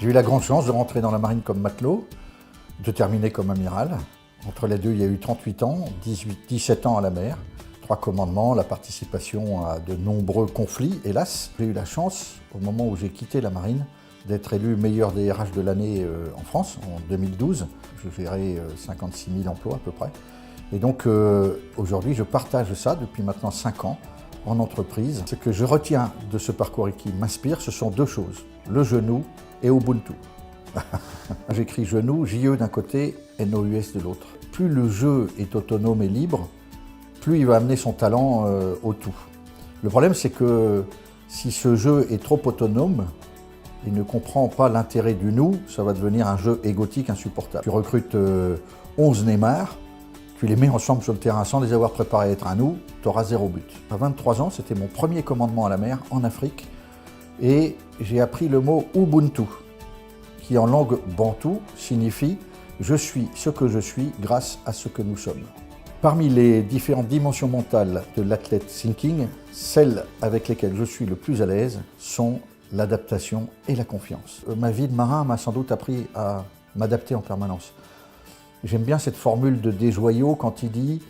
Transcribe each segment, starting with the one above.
J'ai eu la grande chance de rentrer dans la marine comme matelot, de terminer comme amiral. Entre les deux, il y a eu 38 ans, 17 ans à la mer, 3 commandements, la participation à de nombreux conflits, hélas. J'ai eu la chance, au moment où j'ai quitté la marine, d'être élu meilleur DRH de l'année en France, en 2012. Je gérais 56 000 emplois à peu près. Et donc aujourd'hui, je partage ça depuis maintenant 5 ans en entreprise. Ce que je retiens de ce parcours et qui m'inspire, ce sont 2 choses, le genou et Ubuntu. J'écris genou, JE d'un côté, NOUS de l'autre. Plus le jeu est autonome et libre, plus il va amener son talent au tout. Le problème, c'est que si ce jeu est trop autonome, il ne comprend pas l'intérêt du nous, ça va devenir un jeu égotique insupportable. Tu recrutes 11 Neymar, tu les mets ensemble sur le terrain sans les avoir préparés à être un nous, tu auras 0 but. À 23 ans, c'était mon premier commandement à la mer, en Afrique, et j'ai appris le mot Ubuntu, qui en langue bantou signifie « je suis ce que je suis grâce à ce que nous sommes ». Parmi les différentes dimensions mentales de l'athlète thinking, celles avec lesquelles je suis le plus à l'aise sont l'adaptation et la confiance. Ma vie de marin m'a sans doute appris à m'adapter en permanence. J'aime bien cette formule de Desjoyaux quand il dit,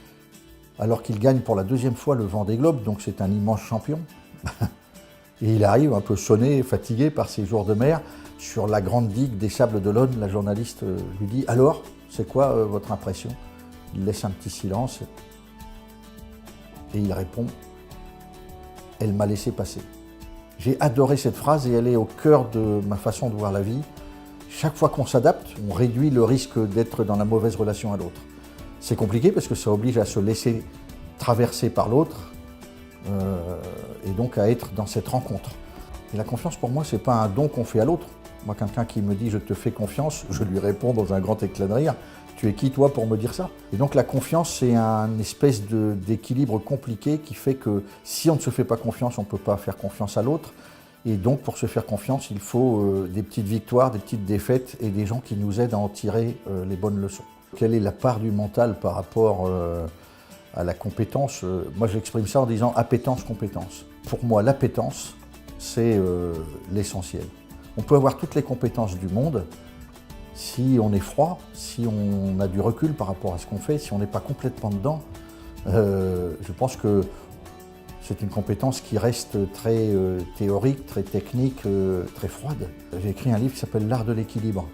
alors qu'il gagne pour la 2e fois le Vendée Globe, donc c'est un immense champion, et il arrive un peu sonné, fatigué par ses jours de mer, sur la grande digue des Sables d'Olonne, la journaliste lui dit « Alors, c'est quoi votre impression ?» Il laisse un petit silence et il répond « Elle m'a laissé passer ». J'ai adoré cette phrase et elle est au cœur de ma façon de voir la vie. Chaque fois qu'on s'adapte, on réduit le risque d'être dans la mauvaise relation à l'autre. C'est compliqué parce que ça oblige à se laisser traverser par l'autre et donc à être dans cette rencontre. Et la confiance, pour moi, ce n'est pas un don qu'on fait à l'autre. Moi, quelqu'un qui me dit « je te fais confiance », je lui réponds dans un grand éclat de rire « tu es qui toi pour me dire ça ?» Et donc la confiance, c'est un espèce d'équilibre compliqué qui fait que si on ne se fait pas confiance, on ne peut pas faire confiance à l'autre. Et donc pour se faire confiance, il faut des petites victoires, des petites défaites et des gens qui nous aident à en tirer les bonnes leçons. Quelle est la part du mental par rapport à la compétence? Moi, j'exprime ça en disant appétence-compétence. Pour moi, l'appétence, c'est l'essentiel. On peut avoir toutes les compétences du monde, si on est froid, si on a du recul par rapport à ce qu'on fait, si on n'est pas complètement dedans, je pense que c'est une compétence qui reste très théorique, très technique, très froide. J'ai écrit un livre qui s'appelle « L'art de l'équilibre »,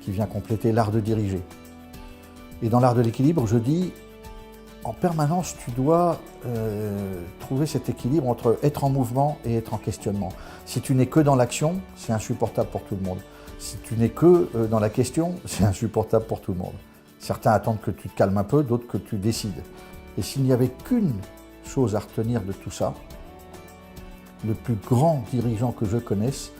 qui vient compléter l'art de diriger. Et dans l'art de l'équilibre, je dis, en permanence, tu dois trouver cet équilibre entre être en mouvement et être en questionnement. Si tu n'es que dans l'action, c'est insupportable pour tout le monde. Si tu n'es que dans la question, c'est insupportable pour tout le monde. Certains attendent que tu te calmes un peu, d'autres que tu décides. Et s'il n'y avait qu'une chose à retenir de tout ça, le plus grand dirigeant que je connaisse,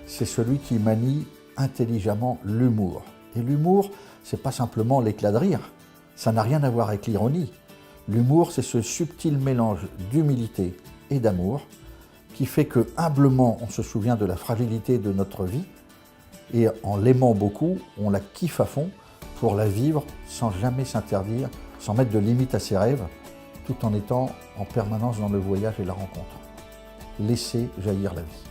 c'est celui qui manie intelligemment l'humour. Et l'humour, c'est pas simplement l'éclat de rire, ça n'a rien à voir avec l'ironie. L'humour, c'est ce subtil mélange d'humilité et d'amour qui fait que, humblement, on se souvient de la fragilité de notre vie et en l'aimant beaucoup, on la kiffe à fond pour la vivre sans jamais s'interdire, sans mettre de limite à ses rêves, tout en étant en permanence dans le voyage et la rencontre. Laissez jaillir la vie.